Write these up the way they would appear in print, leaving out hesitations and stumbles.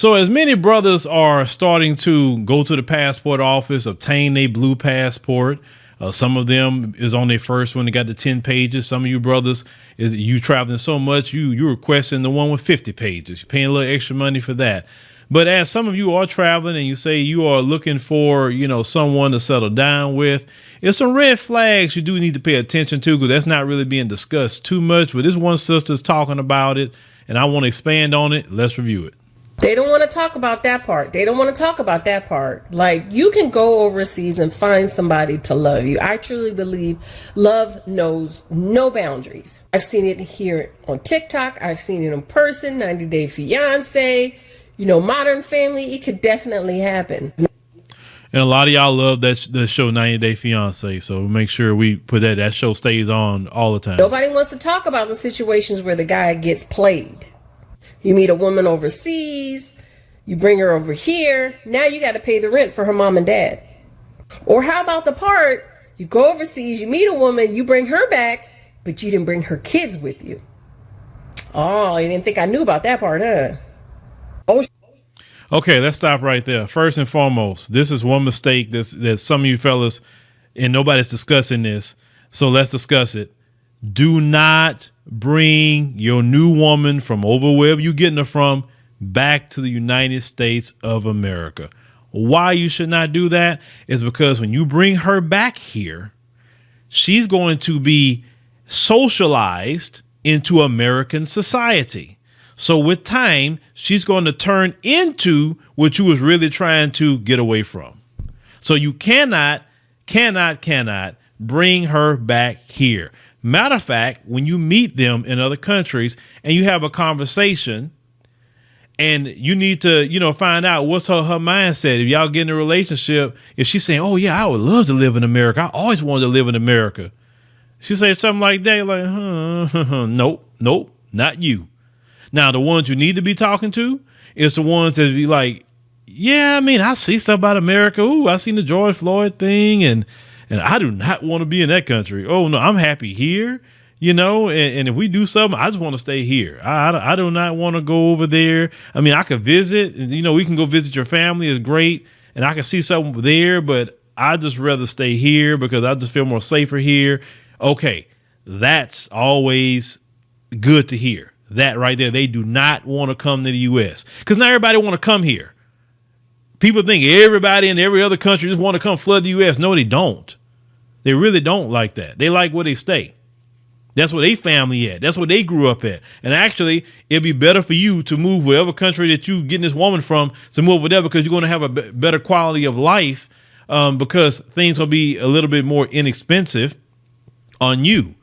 So as many brothers are starting to go to the passport office, obtain a blue passport. Some of them is on their first one. They got the 10 pages. Some of you brothers is you traveling so much, you requesting the one with 50 pages. You're paying a little extra money for that. But as some of you are traveling and you say you are looking for, someone to settle down with, it's some red flags you do need to pay attention to, because that's not really being discussed too much. But this one sister's talking about it, and I want to expand on it. Let's review it. They don't want to talk about that part. Like, you can go overseas and find somebody to love you. I truly believe love knows no boundaries. I've seen it here on TikTok. I've seen it in person, 90 Day Fiance, Modern Family. It could definitely happen. And a lot of y'all love the show 90 Day Fiance. So make sure we put that show stays on all the time. Nobody wants to talk about the situations where the guy gets played. You meet a woman overseas, you bring her over here, now you got to pay the rent for her mom and dad. Or how about the part, you go overseas, you meet a woman, you bring her back, but you didn't bring her kids with you. Oh, you didn't think I knew about that part, huh? Oh. Okay, let's stop right there. First and foremost, this is one mistake that some of you fellas, and nobody's discussing this, so let's discuss it. Do not bring your new woman from over wherever you're getting her from back to the United States of America. Why you should not do that is because when you bring her back here, she's going to be socialized into American society. So with time, she's going to turn into what you was really trying to get away from. So you cannot bring her back here. Matter of fact, when you meet them in other countries and you have a conversation and you need to, find out what's her mindset. If y'all get in a relationship, if she's saying, oh, yeah, I would love to live in America. I always wanted to live in America. She says something like that. You're like, nope, not you. Now, the ones you need to be talking to is the ones that be like, yeah, I see stuff about America. Ooh, I seen the George Floyd thing and I do not want to be in that country. Oh, no, I'm happy here, and if we do something, I just want to stay here. I do not want to go over there. I could visit, and, we can go visit your family. It's great. And I can see something there, but I just rather stay here because I just feel more safer here. Okay, that's always good to hear. That right there. They do not want to come to the U.S. because not everybody want to come here. People think everybody in every other country just want to come flood the U.S. No, they don't. They really don't like that. They like where they stay. That's where they family at. That's where they grew up at. And actually, it'd be better for you to move wherever country that you getting this woman from to move over there because you're going to have a better quality of life because things will be a little bit more inexpensive on you.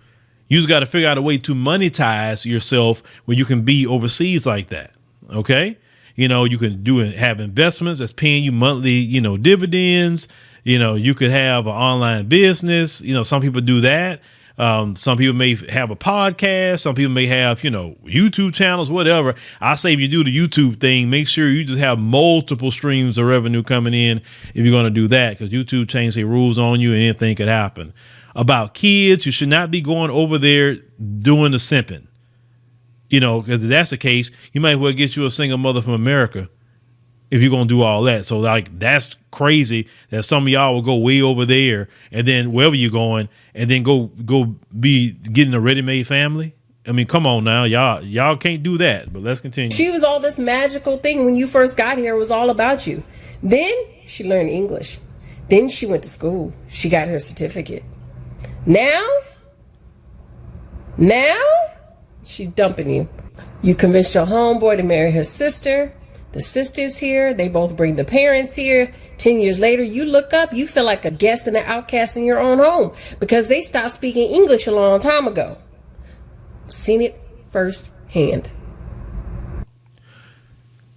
You just got to figure out a way to monetize yourself where you can be overseas like that. Okay. You can have investments that's paying you monthly, dividends. You could have an online business. Some people do that. Some people may have a podcast. Some people may have, YouTube channels, whatever. I say if you do the YouTube thing, make sure you just have multiple streams of revenue coming in if you're going to do that, because YouTube changed their rules on you and anything could happen. About kids, you should not be going over there doing the simping. Because if that's the case, you might well get you a single mother from America if you're going to do all that. So that's crazy that some of y'all will go way over there and then wherever you're going and then go be getting a ready-made family. Come on now, y'all can't do that, but let's continue. She was all this magical thing when you first got here. It was all about you. Then she learned English. Then she went to school. She got her certificate. Now she's dumping you. You convinced your homeboy to marry her sister. The sister's here. They both bring the parents here. 10 years later, you look up, you feel like a guest and an outcast in your own home because they stopped speaking English a long time ago. Seen it firsthand.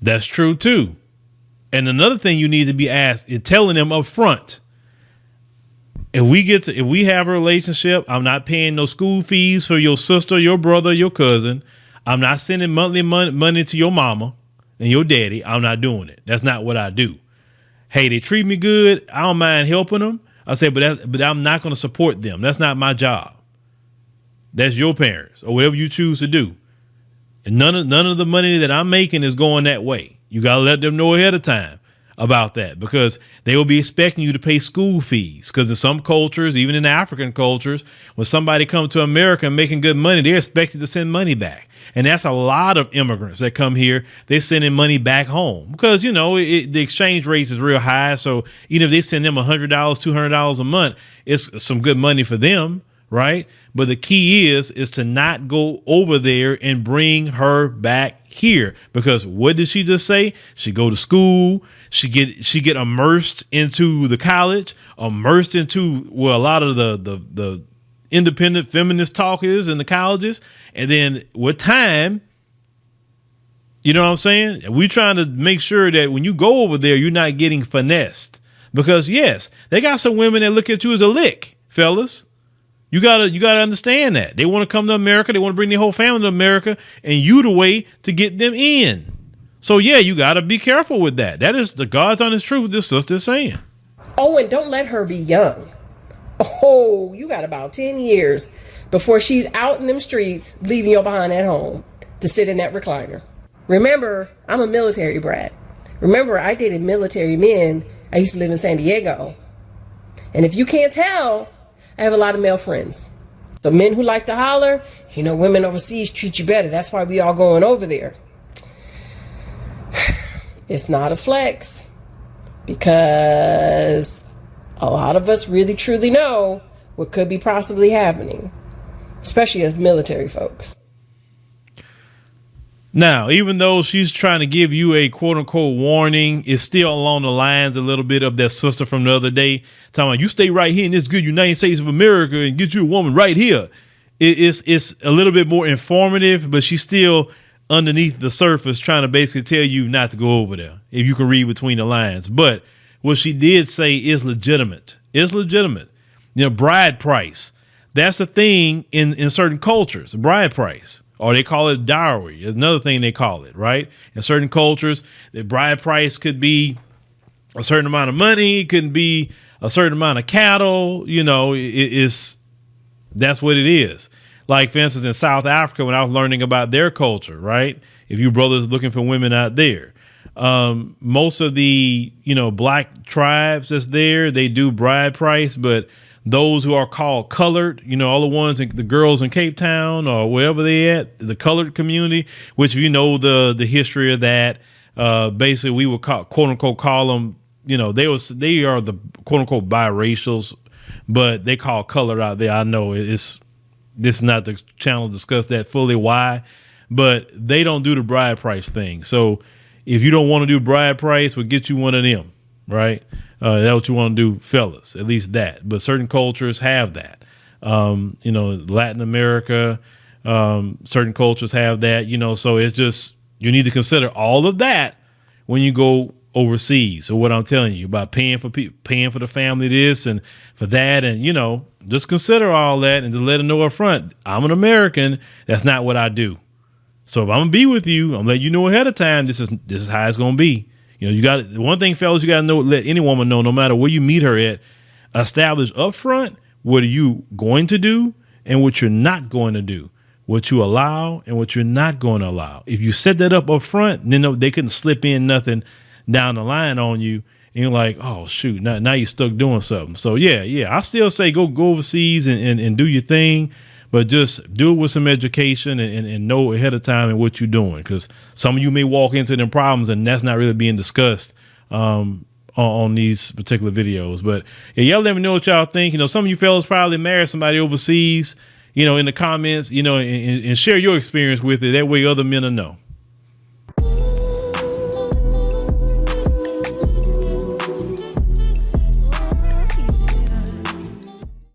That's true too. And another thing you need to be asked is telling them up front. If we have a relationship, I'm not paying no school fees for your sister, your brother, your cousin. I'm not sending monthly money to your mama and your daddy. I'm not doing it. That's not what I do. Hey, they treat me good. I don't mind helping them. I say, but I'm not going to support them. That's not my job. That's your parents or whatever you choose to do. And none of the money that I'm making is going that way. you got to let them know ahead of time about that, because they will be expecting you to pay school fees. Because in some cultures, even in African cultures, when somebody comes to America and making good money, they're expected to send money back. And that's a lot of immigrants that come here. They're sending money back home because, you know, the exchange rate is real high. So even if they send them $100, $200 a month, it's some good money for them. Right. But the key is to not go over there and bring her back here, because what did she just say? She go to school. She get immersed into the college, immersed into where a lot of the independent feminist talk is in the colleges. And then with time, you know what I'm saying? We're trying to make sure that when you go over there, you're not getting finessed, because yes, they got some women that look at you as a lick, fellas. You gotta understand that they want to come to America. They want to bring their whole family to America, and you the way to get them in. So yeah, you gotta be careful with that. That is the God's honest truth. This sister is saying. Oh, and don't let her be young. Oh, you got about 10 years before she's out in them streets, leaving you behind at home to sit in that recliner. Remember, I'm a military brat. Remember, I dated military men. I used to live in San Diego. And if you can't tell, I have a lot of male friends. So men who like to holler, you know, women overseas treat you better. That's why we all going over there. It's not a flex, because a lot of us really truly know what could be possibly happening, especially as military folks. Now, even though she's trying to give you a quote unquote warning, it's still along the lines a little bit of that sister from the other day talking about, you stay right here in this good United States of America and get you a woman right here. It's a little bit more informative, but she's still underneath the surface trying to basically tell you not to go over there, if you can read between the lines. But what she did say is legitimate. It's legitimate. You know, bride price. That's the thing in certain cultures, bride price. Or they call it dowry. There's another thing they call it, right? In certain cultures, the bride price could be a certain amount of money. It could be a certain amount of cattle. You know, that's what it is. Like, for instance, in South Africa, when I was learning about their culture, right? If you brothers looking for women out there, most of the, you know, black tribes that's there, they do bride price, but those who are called colored, you know, all the ones, the girls in Cape Town or wherever they at, the colored community, which, you know, the history of that, basically we would call, quote unquote, call them, you know, they are the quote unquote biracials, but they call colored out there. I know this is not the channel to discuss that fully why, but they don't do the bride price thing. So if you don't want to do bride price, we'll get you one of them, right? That's what you want to do, fellas, at least that. But certain cultures have that. You know, Latin America, certain cultures have that, you know, so it's just, you need to consider all of that when you go overseas. So what I'm telling you about paying for the family this and for that, and, you know, just consider all that and just let them know up front, I'm an American. That's not what I do. So if I'm gonna be with you, I'm letting you know ahead of time, this is how it's gonna be. You know, you got one thing, fellas, you got to know, let any woman know, no matter where you meet her at, establish up front what are you going to do and what you're not going to do, what you allow and what you're not going to allow. If you set that up front, then they couldn't slip in nothing down the line on you. And you're like, oh, shoot, now you're stuck doing something. So, yeah, I still say go overseas and do your thing. But just do it with some education and know ahead of time and what you're doing, because some of you may walk into them problems and that's not really being discussed on these particular videos. But yeah, y'all let me know what y'all think. You know, some of you fellas probably married somebody overseas, you know, in the comments, you know, and share your experience with it. That way other men will know.